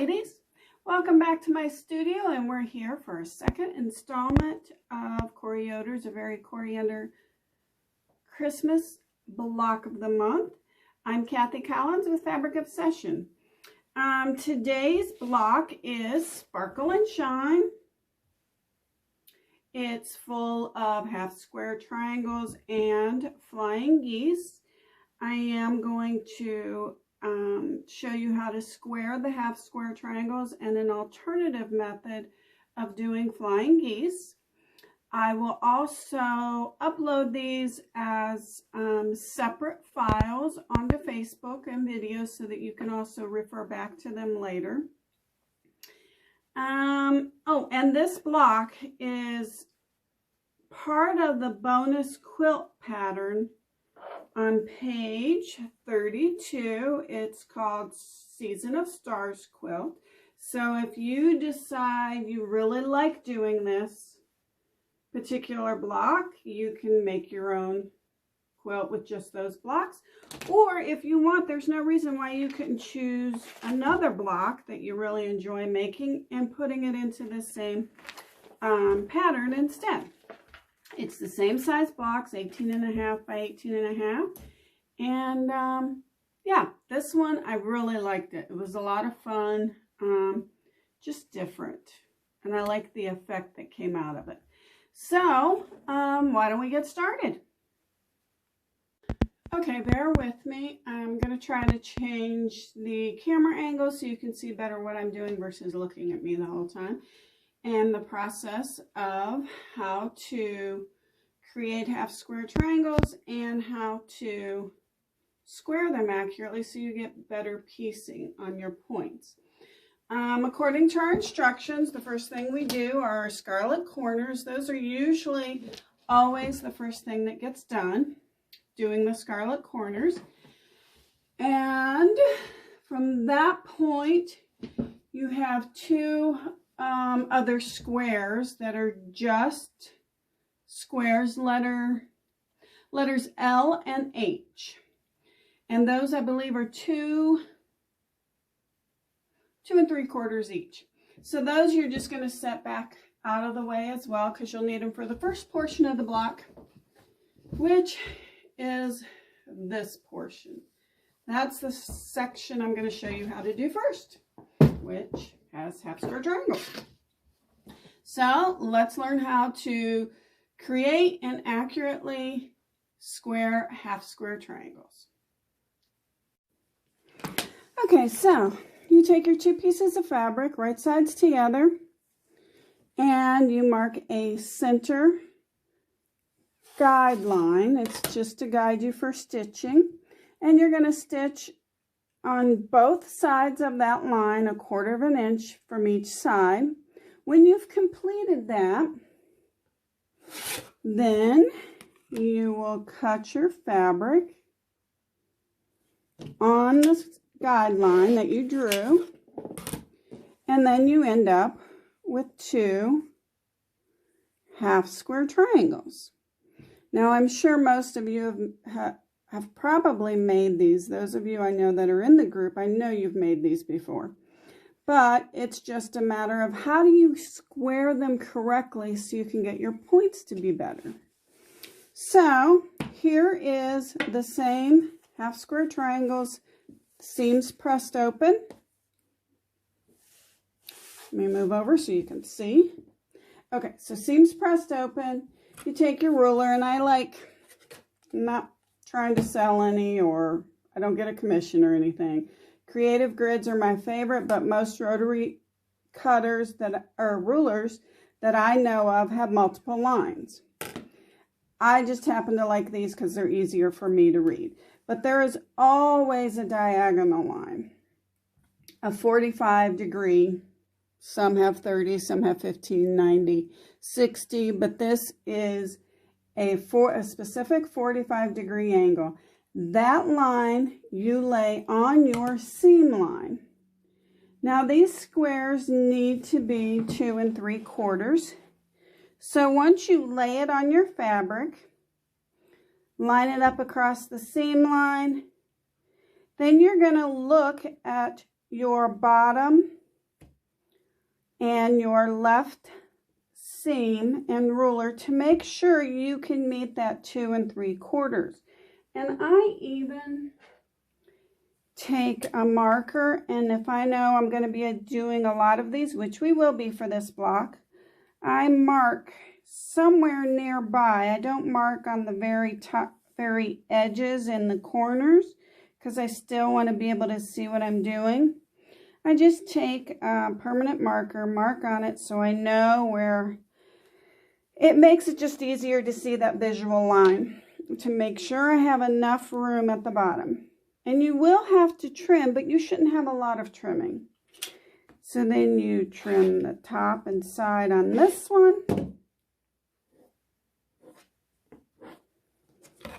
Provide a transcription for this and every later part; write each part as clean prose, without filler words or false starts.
ladies, welcome back to my studio, and we're here for a second installment of Corey Yoder's A Very Coriander Christmas Block of the Month. I'm Kathy Collins with Fabric Obsession. Today's block is Sparkle and Shine. It's full of half square triangles and flying geese. I am going to show you how to square the half square triangles and an alternative method of doing flying geese. I will also upload these as separate files onto Facebook and videos so that you can also refer back to them later. Oh, and this block is part of the bonus quilt pattern on page 32. It's called Season of Stars quilt. So if you decide you really like doing this particular block, you can make your own quilt with just those blocks. Or if you want, there's no reason why you couldn't choose another block that you really enjoy making and putting it into the same pattern instead. It's the same size blocks, 18.5 by 18.5. And yeah, this one, I really liked it. It was a lot of fun, just different. And I like the effect that came out of it. So, why don't we get started? Okay, bear with me. I'm going to try to change the camera angle so you can see better what I'm doing versus looking at me the whole time. And the process of how to create half square triangles and how to square them accurately so you get better piecing on your points. According to our instructions, the first thing we do are our scarlet corners. Those are usually always the first thing that gets done, doing the scarlet corners. And from that point, you have two other squares that are just squares, letters L and H. And those, I believe, are 2 3/4 each. So those you're just going to set back out of the way as well, because you'll need them for the first portion of the block, which is this portion. That's the section I'm going to show you how to do first, which has half square triangles. So let's learn how to create and accurately square half square triangles. Okay, so you take your two pieces of fabric, right sides together, and you mark a center guideline. It's just to guide you for stitching. And you're going to stitch on both sides of that line 1/4 inch from each side. When you've completed that, then you will cut your fabric on the guideline that you drew, and then you end up with 2 half square triangles. Now, I'm sure most of you have probably made these. Those of you I know that are in the group, I know you've made these before. But it's just a matter of how do you square them correctly so you can get your points to be better. So here is the same half square triangles, seams pressed open. Let me move over so you can see. Okay, so seams pressed open. You take your ruler, and I'm not trying to sell any, or I don't get a commission or anything. Creative grids are my favorite, but most rotary cutters rulers that I know of have multiple lines. I just happen to like these because they're easier for me to read. But there is always a diagonal line, a 45-degree. Some have 30, some have 15, 90, 60, but this is a specific 45-degree angle. That line you lay on your seam line. Now these squares need to be 2 3/4. So once you lay it on your fabric, line it up across the seam line, then you're going to look at your bottom and your left seam and ruler to make sure you can meet that 2 3/4. And I even take a marker, and if I know I'm going to be doing a lot of these, which we will be for this block, I mark somewhere nearby. I don't mark on the very top, very edges and the corners, because I still want to be able to see what I'm doing. I just take a permanent marker, mark on it so I know where. It makes it just easier to see that visual line, to make sure I have enough room at the bottom. And you will have to trim, but you shouldn't have a lot of trimming. So then you trim the top and side on this one.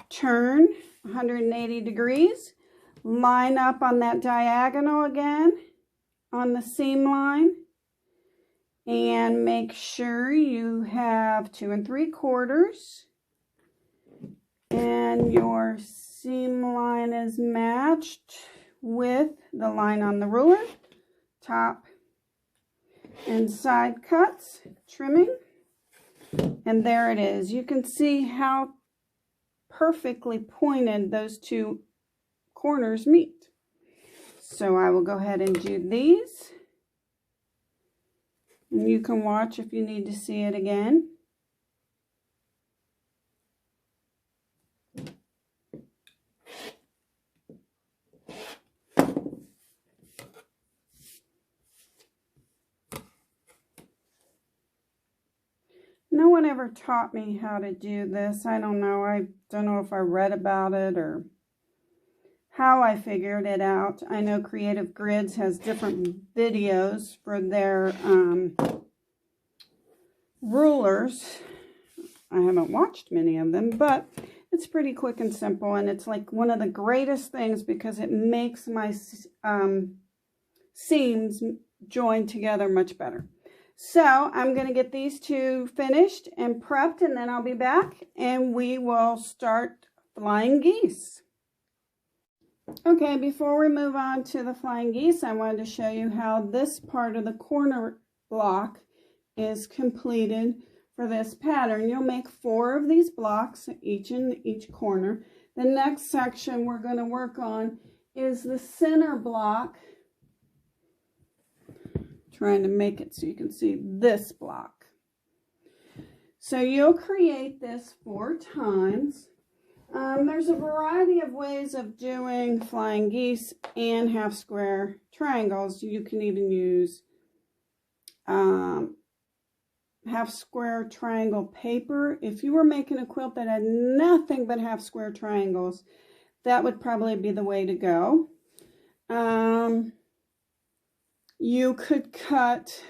Turn 180 degrees. Line up on that diagonal again on the seam line. And make sure you have 2 3/4. And your seam line is matched with the line on the ruler. Top and side cuts, trimming, and there it is. You can see how perfectly pointed those two corners meet. So I will go ahead and do these, and you can watch if you need to see it again. No one ever taught me how to do this. I don't know. I don't know if I read about it or how I figured it out. I know Creative Grids has different videos for their rulers. I haven't watched many of them, but it's pretty quick and simple, and it's like one of the greatest things because it makes my seams join together much better. So I'm going to get these two finished and prepped, and then I'll be back and we will start flying geese. Okay, before we move on to the flying geese, I wanted to show you how this part of the corner block is completed for this pattern. You'll make 4 of these blocks, each in each corner. The next section we're going to work on is the center block. Trying to make it so you can see this block. So you'll create this 4 times. There's a variety of ways of doing flying geese and half square triangles. You can even use half square triangle paper. If you were making a quilt that had nothing but half square triangles, that would probably be the way to go. You could cut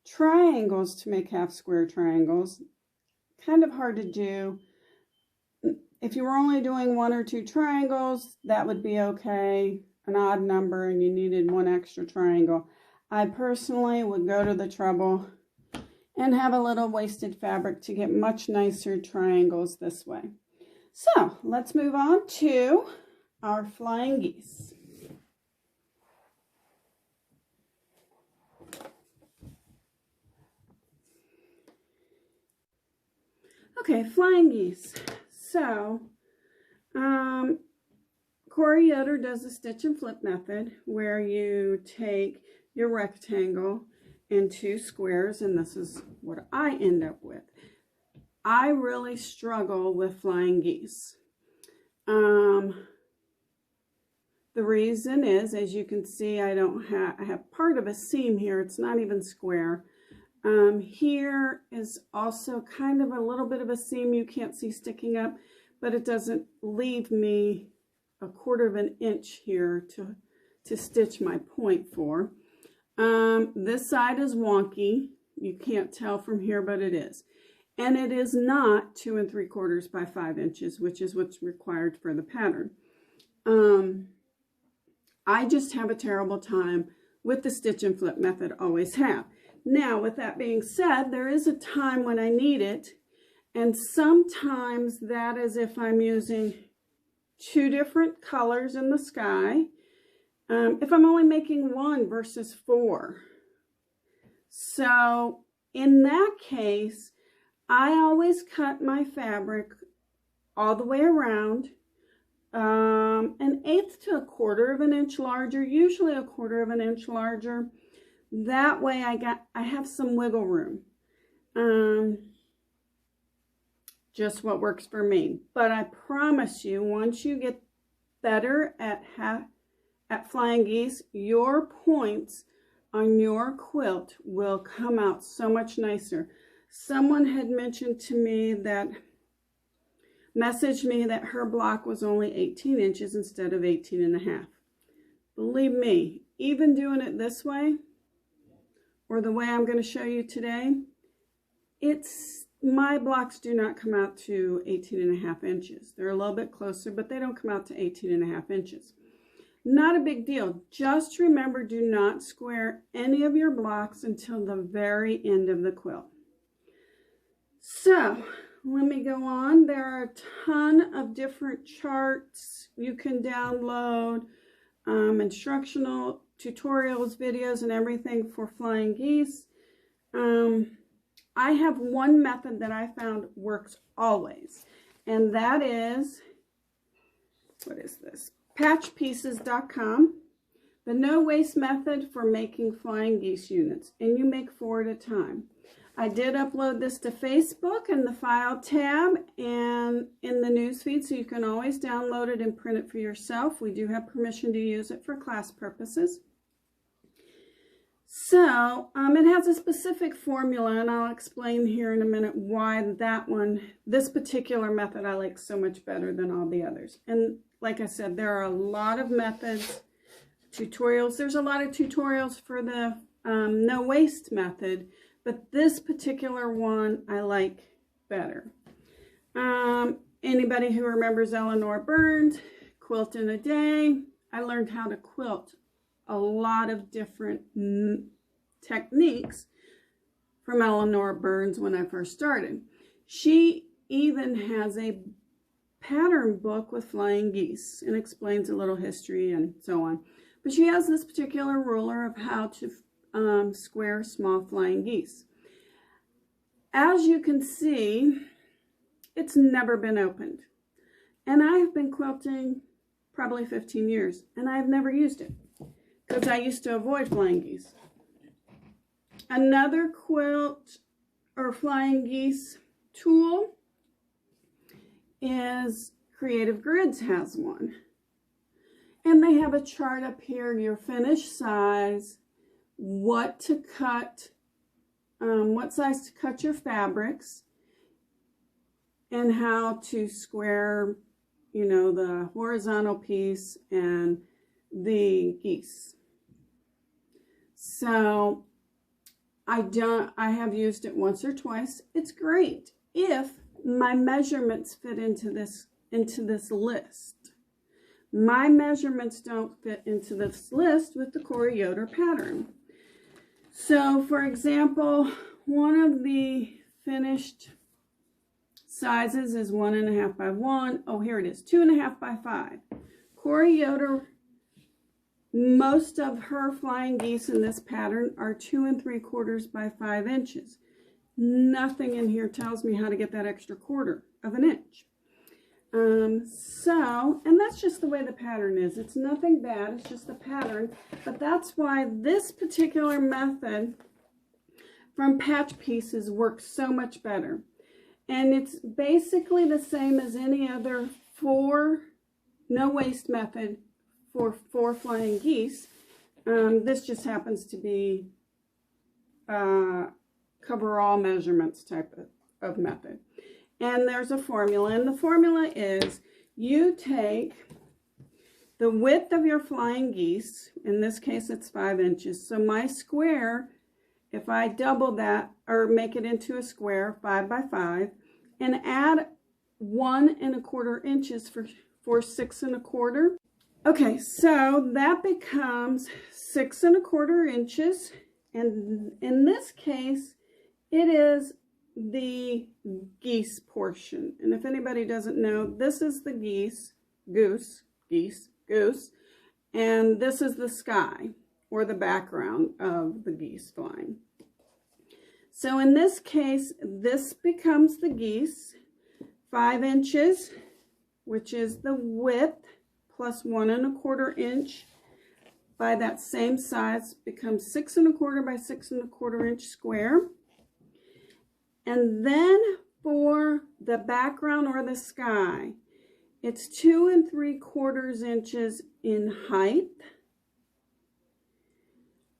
triangles to make half square triangles. Kind of hard to do. If you were only doing 1 or 2 triangles, that would be okay, an odd number, and you needed 1 extra triangle. I personally would go to the trouble and have a little wasted fabric to get much nicer triangles this way. So let's move on to our flying geese. Okay, flying geese. So, Yoder does the stitch and flip method where you take your rectangle and 2 squares, and this is what I end up with. I really struggle with flying geese. The reason is, as you can see, I have part of a seam here. It's not even square. Here is also kind of a little bit of a seam you can't see sticking up, but it doesn't leave me a 1/4 of an inch here to stitch my point for. This side is wonky. You can't tell from here, but it is. And it is not 2 3/4 by 5 inches, which is what's required for the pattern. I just have a terrible time with the stitch and flip method, always have. Now, with that being said, there is a time when I need it, and sometimes that is if I'm using 2 different colors in the sky. If I'm only making 1 versus 4, So in that case, I always cut my fabric all the way around, an eighth to a quarter of an inch larger, usually a quarter of an inch larger. That way I have some wiggle room. Just what works for me. But I promise you, once you get better at flying geese, your points on your quilt will come out so much nicer. Someone had mentioned to me messaged me that her block was only 18 inches instead of 18 and a half. Believe me, even doing it this way, or the way I'm going to show you today, my blocks do not come out to 18 and a half inches. They're a little bit closer, but they don't come out to 18 and a half inches. Not a big deal. Just remember, do not square any of your blocks until the very end of the quilt. So let me go on. There are a ton of different charts you can download, instructional tutorials, videos, and everything for flying geese. I have one method that I found works always, and that is, what is this? Patchpieces.com, the no waste method for making flying geese units, and you make 4 at a time. I did upload this to Facebook in the file tab and in the newsfeed, so you can always download it and print it for yourself. We do have permission to use it for class purposes. So it has a specific formula, and I'll explain here in a minute why this particular method I like so much better than all the others. And like I said, there are a lot of methods, tutorials. There's a lot of tutorials for the no waste method, but this particular one I like better. Anybody who remembers Eleanor Burns, Quilt in a Day, I learned how to quilt a lot of different techniques from Eleanor Burns when I first started. She even has a pattern book with flying geese and explains a little history and so on. But she has this particular ruler of how to square small flying geese. As you can see, it's never been opened. And I've been quilting probably 15 years, and I've never used it, because I used to avoid flying geese. Another quilt or flying geese tool is Creative Grids has one. And they have a chart up here, your finished size, what to cut, what size to cut your fabrics, and how to square, you know, the horizontal piece and the geese. So I have used it once or twice. It's great if my measurements fit into this list. My measurements don't fit into this list with the Yoder pattern. So for example, one of the finished sizes is 1.5 by 1. Oh, here it is, 2.5 by 5. Yoder, most of her flying geese in this pattern are 2 3/4 by 5 inches. Nothing in here tells me how to get that extra 1/4 of an inch. And that's just the way the pattern is. It's nothing bad, it's just the pattern. But that's why this particular method from Patch Pieces works so much better. And it's basically the same as any other no waste method for 4 flying geese. This just happens to be cover all measurements type of method. And there's a formula, and the formula is you take the width of your flying geese, in this case it's 5 inches, so my square, if I double that or make it into a square, 5 by 5, and add 1 1/4 inches for 6 1/4. Okay, so that becomes 6 1/4 inches, and in this case it is the geese portion. And if anybody doesn't know, this is the goose, and this is the sky or the background of the geese flying. So in this case, this becomes the geese, 5 inches, which is the width, plus 1 1/4 inch by that same size becomes 6 1/4 by 6 1/4 inch square. And then for the background or the sky, it's 2 3/4 inches in height.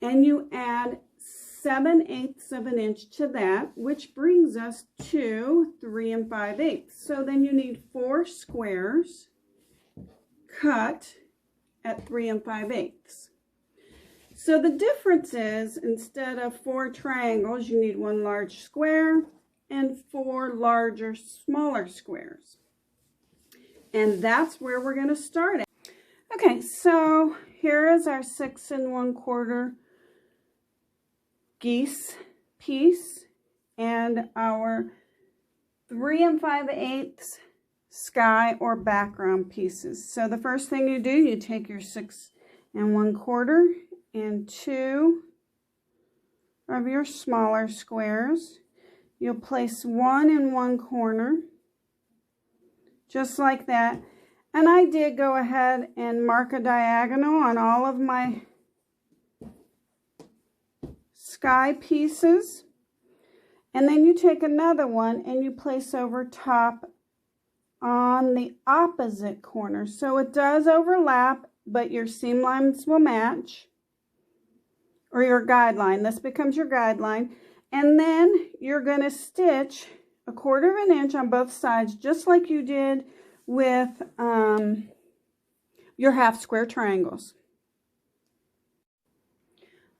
And you add 7/8 of an inch to that, which brings us to 3 5/8. So then you need 4 squares cut at 3 5/8. So the difference is, instead of 4 triangles, you need 1 large square and 4 larger, smaller squares. And that's where we're going to start it. Okay, so here is our 6 1/4 geese piece and our 3 5/8 sky or background pieces. So the first thing you do, you take your 6 1/4 and 2 of your smaller squares. You'll place 1 in one corner, just like that. And I did go ahead and mark a diagonal on all of my sky pieces. And then you take another one and you place over top on the opposite corner. So it does overlap, but your seam lines will match, or your guideline. This becomes your guideline. And then you're going to stitch 1/4 inch on both sides, just like you did with your half square triangles.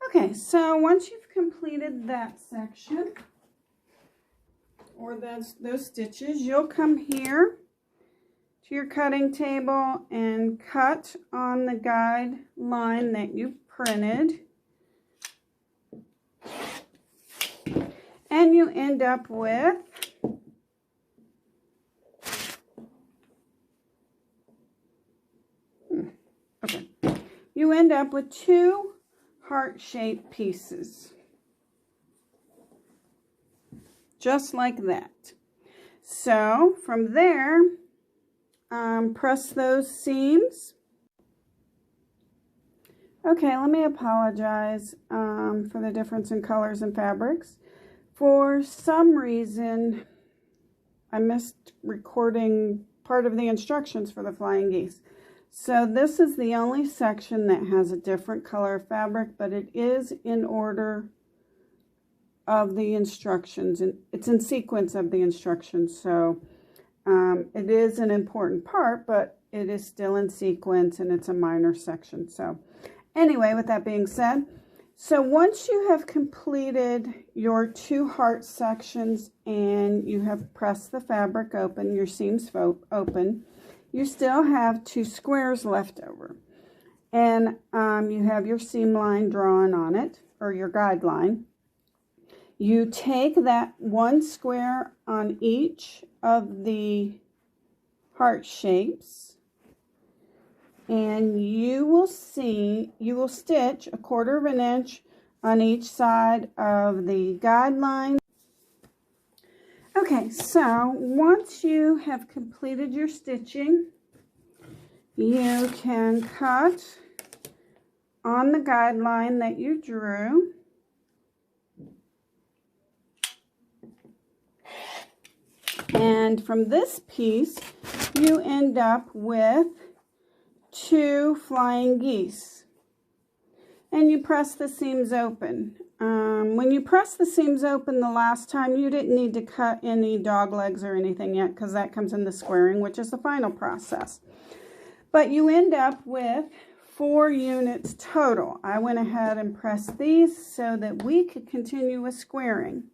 Okay, so once you've completed that section, or those stitches, you'll come here to your cutting table and cut on the guideline that you printed. And you end up with two heart-shaped pieces, just like that. So from there, press those seams. Okay, let me apologize for the difference in colors and fabrics. For some reason, I missed recording part of the instructions for the flying geese. So this is the only section that has a different color of fabric, but it is in order of the instructions, and it's in sequence of the instructions. So it is an important part, but it is still in sequence, and it's a minor section. So anyway, with that being said, so once you have completed your 2 heart sections and you have pressed the fabric open, your seams open, you still have 2 squares left over. And you have your seam line drawn on it, or your guideline. You take that 1 square on each of the heart shapes, and you will stitch 1/4 inch on each side of the guideline. Okay, so once you have completed your stitching, you can cut on the guideline that you drew. And from this piece, you end up with 2 flying geese. And you press the seams open. When you press the seams open the last time, you didn't need to cut any dog legs or anything yet, because that comes in the squaring, which is the final process. But you end up with 4 units total. I went ahead and pressed these so that we could continue with squaring.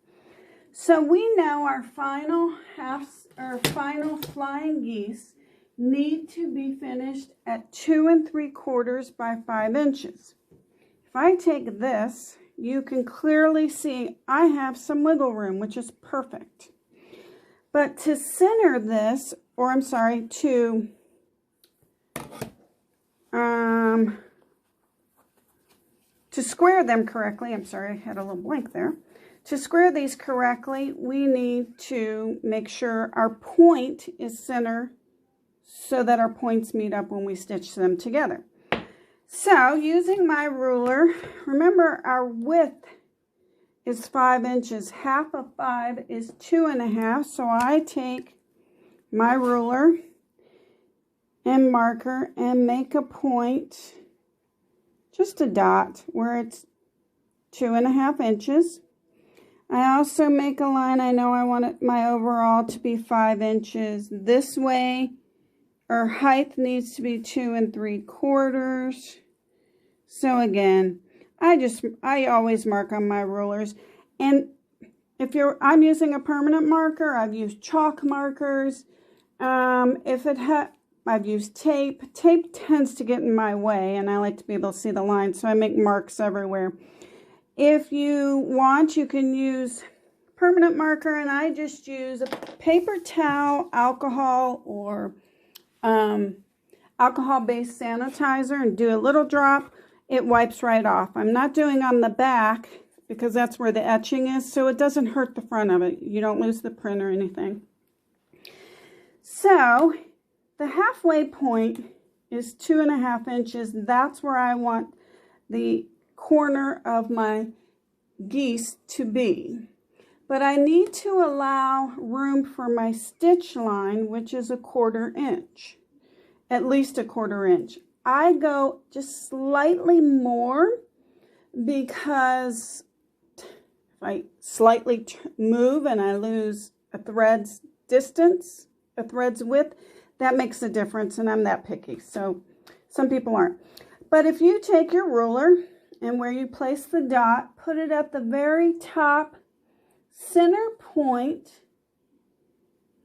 So we know our final flying geese need to be finished at 2 3/4 by 5 inches. If I take this, you can clearly see I have some wiggle room, which is perfect. But to center this, or I'm sorry, to square them correctly, I'm sorry, I had a little blank there. To square these correctly, we need to make sure our point is center so that our points meet up when we stitch them together. So using my ruler, remember our width is 5 inches. Half of 5 is 2.5. So I take my ruler and marker and make a point, just a dot, where it's 2.5 inches. I also make a line. I know I want my overall to be 5 inches this way. Our height needs to be 2 3/4. So again, I always mark on my rulers. And if I'm using a permanent marker, I've used chalk markers. I've used tape. Tape tends to get in my way, and I like to be able to see the line, so I make marks everywhere. If you want, you can use permanent marker, and I just use a paper towel, alcohol, or alcohol-based sanitizer and do a little drop. It wipes right off. I'm not doing on the back because that's where the etching is, so it doesn't hurt the front of it. You don't lose the print or anything. So the halfway point is 2.5 inches. That's where I want the corner of my geese to be. But I need to allow room for my stitch line, which is 1/4 inch, at least 1/4 inch. I go just slightly more because if I slightly move and I lose a thread's distance, a thread's width, that makes a difference, and I'm that picky. So some people aren't. But if you take your ruler and where you place the dot, put it at the very top center point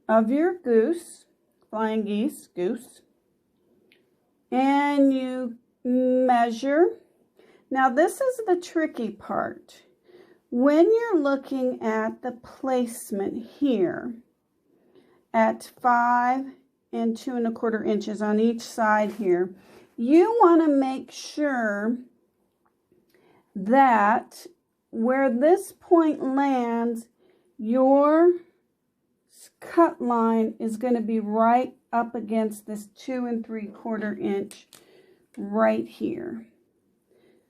of your goose, flying geese, goose, and you measure. Now this is the tricky part. When you're looking at the placement here at 5 and 2 1/4 inches on each side here, you want to make sure that where this point lands, your cut line is going to be right up against this 2 3/4 inch right here.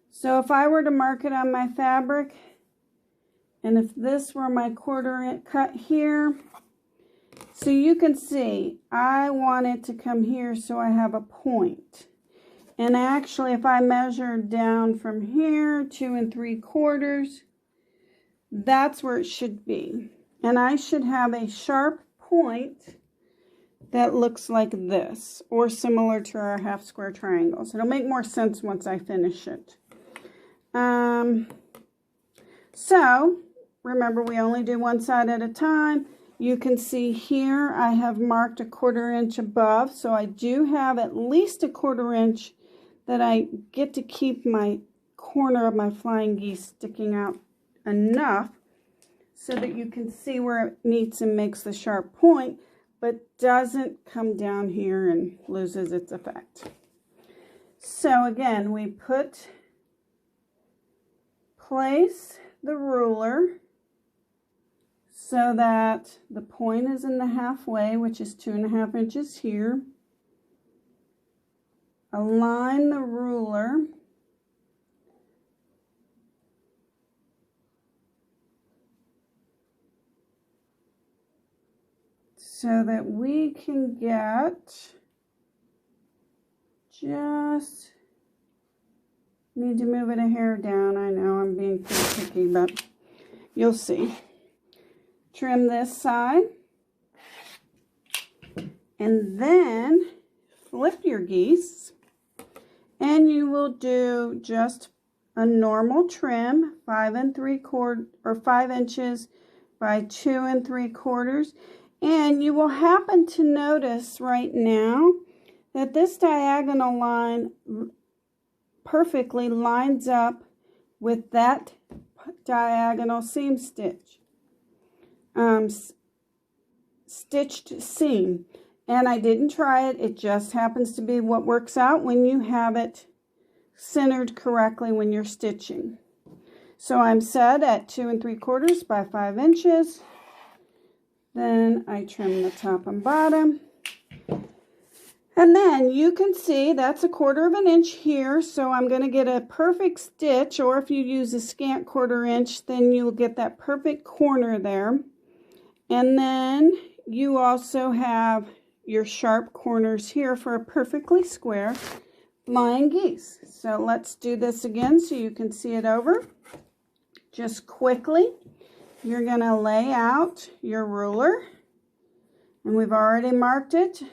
So if I were to mark it on my fabric, and if this were my 1/4 inch cut here, so you can see I want it to come here so I have a point. And actually, if I measure down from here, 2 3/4, that's where it should be. And I should have a sharp point that looks like this, or similar to our half square triangles. It'll make more sense once I finish it. So remember, we only do one side at a time. You can see here I have marked 1/4 inch above, so I do have at least 1/4 inch that I get to keep my corner of my flying geese sticking out enough so that you can see where it meets and makes the sharp point, but doesn't come down here and loses its effect. So again, we place the ruler so that the point is in the halfway, which is 2.5 inches here. Align the ruler so that we can get, just need to move it a hair down. I know I'm being pretty picky, but you'll see. Trim this side, and then flip your geese, and you will do just a normal trim, 5 3/4 or 5 inches by 2 3/4. And you will happen to notice right now that this diagonal line perfectly lines up with that diagonal seam stitch, stitched seam. And I didn't try it. It just happens to be what works out when you have it centered correctly when you're stitching. So I'm set at 2 3/4 by 5 inches. Then I trim the top and bottom. And then you can see that's 1/4 inch here, so I'm going to get a perfect stitch, or if you use a scant 1/4 inch, then you'll get that perfect corner there. And then you also have your sharp corners here for a perfectly square flying geese. So let's do this again so you can see it over. Just quickly, you're going to lay out your ruler, and we've already marked it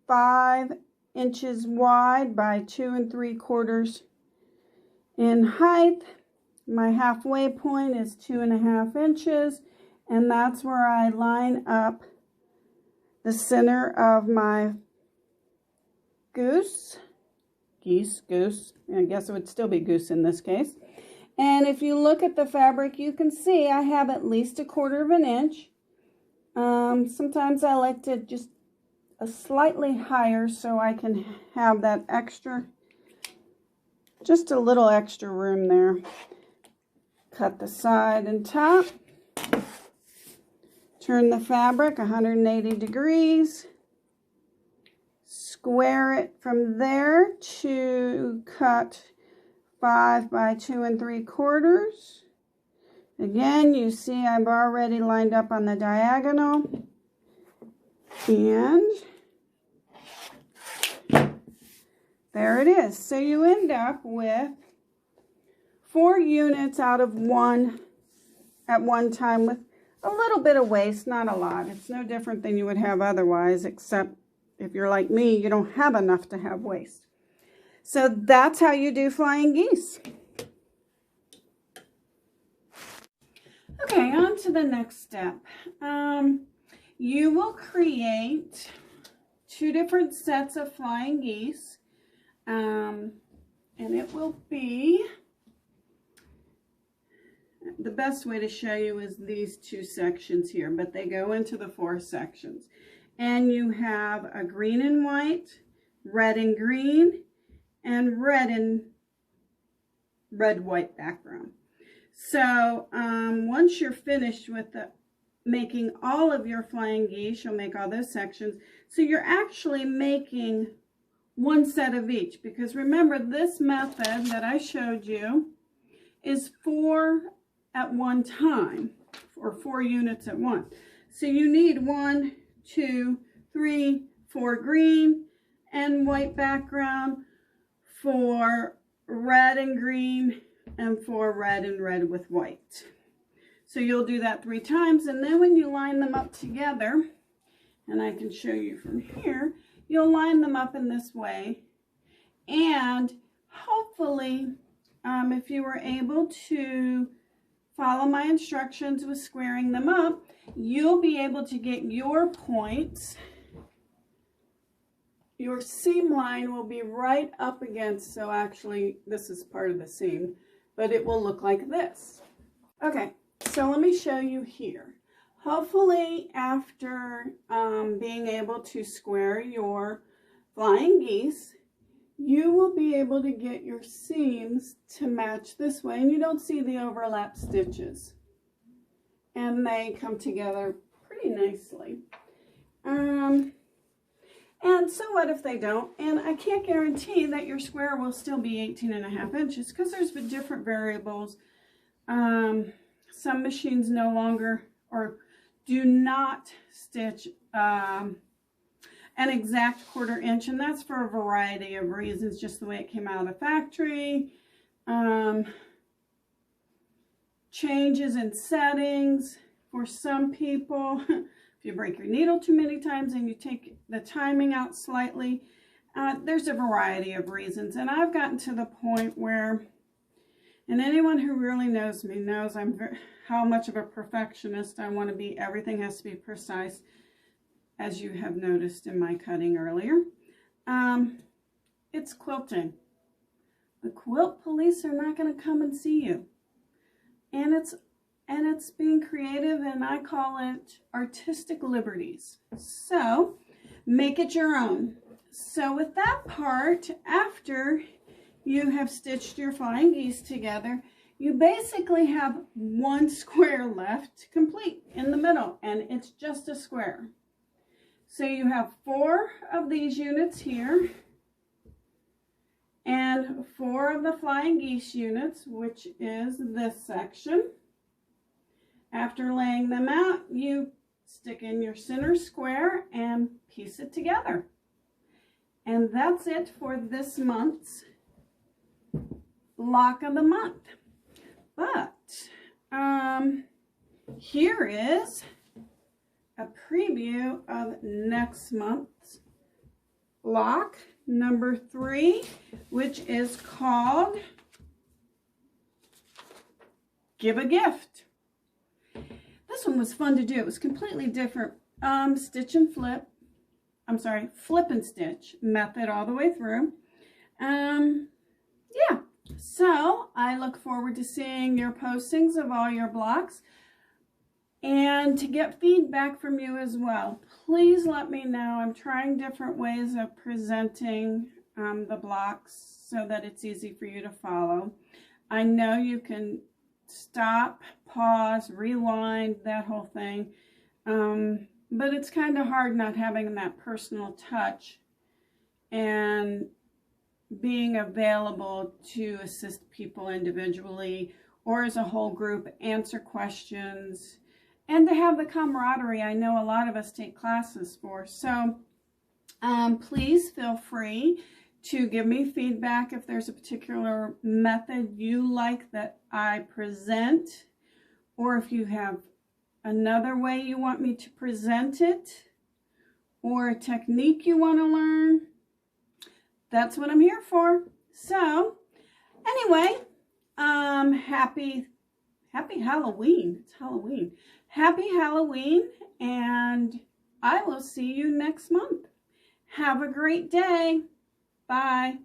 5 inches wide by 2 3/4 in height. My halfway point is 2.5 inches, and that's where I line up the center of my goose. I guess it would still be goose in this case. And if you look at the fabric, you can see I have at least 1/4 inch. Sometimes I like to just a slightly higher so I can have that extra, just a little extra room there. Cut the side and top. Turn the fabric 180 degrees. Square it from there to cut 5 by 2 3/4. Again, you see I've already lined up on the diagonal. And there it is. So you end up with 4 units out of 1 at one time with a little bit of waste, not a lot. It's no different than you would have otherwise, except if you're like me, you don't have enough to have waste. So that's how you do flying geese. Okay, on to the next step. You will create 2 different sets of flying geese, and it will be, the best way to show you is these 2 sections here, but they go into the 4 sections. And you have a green and white, red and green, and red white background. So once you're finished with making all of your flying geese, you'll make all those sections. So you're actually making 1 set of each, because remember, this method that I showed you is 4 at one time, or 4 units at once. So you need 1, 2, 3, 4 green and white background, 4 red and green, and 4 red and red with white. So you'll do that 3 times, and then when you line them up together, and I can show you from here, you'll line them up in this way. And hopefully, if you were able to follow my instructions with squaring them up, you'll be able to get your points. Your seam line will be right up against, so actually this is part of the seam, but it will look like this. Okay, so let me show you here. Hopefully after being able to square your flying geese, you will be able to get your seams to match this way, and you don't see the overlap stitches. And they come together pretty nicely. And so what if they don't? And I can't guarantee that your square will still be 18.5 inches, because there's been different variables. Some machines no longer or do not stitch an exact 1/4 inch, and that's for a variety of reasons, just the way it came out of the factory. Changes in settings for some people. If you break your needle too many times and you take the timing out slightly, there's a variety of reasons. And I've gotten to the point where, and anyone who really knows me knows how much of a perfectionist I want to be. Everything has to be precise, as you have noticed in my cutting earlier. It's quilting. The quilt police are not going to come and see you. And it's being creative, and I call it artistic liberties. So make it your own. So with that part, after you have stitched your flying geese together, you basically have one square left to complete in the middle, and it's just a square. So you have 4 of these units here, and 4 of the flying geese units, which is this section. After laying them out, you stick in your center square and piece it together. And that's it for this month's block of the month. But here is a preview of next month's block number 3, which is called Give a Gift. This one was fun to do. It was completely different. Stitch and flip. I'm sorry, flip and stitch method all the way through. Yeah. So I look forward to seeing your postings of all your blocks and to get feedback from you as well. Please let me know. I'm trying different ways of presenting the blocks so that it's easy for you to follow. I know you can stop, pause, rewind, that whole thing. But it's kind of hard not having that personal touch and being available to assist people individually or as a whole group, answer questions, and to have the camaraderie I know a lot of us take classes for. So please feel free to give me feedback if there's a particular method you like that I present, or if you have another way you want me to present it, or a technique you want to learn. That's what I'm here for. So anyway, happy Halloween. It's Halloween. Happy Halloween, and I will see you next month. Have a great day. Bye.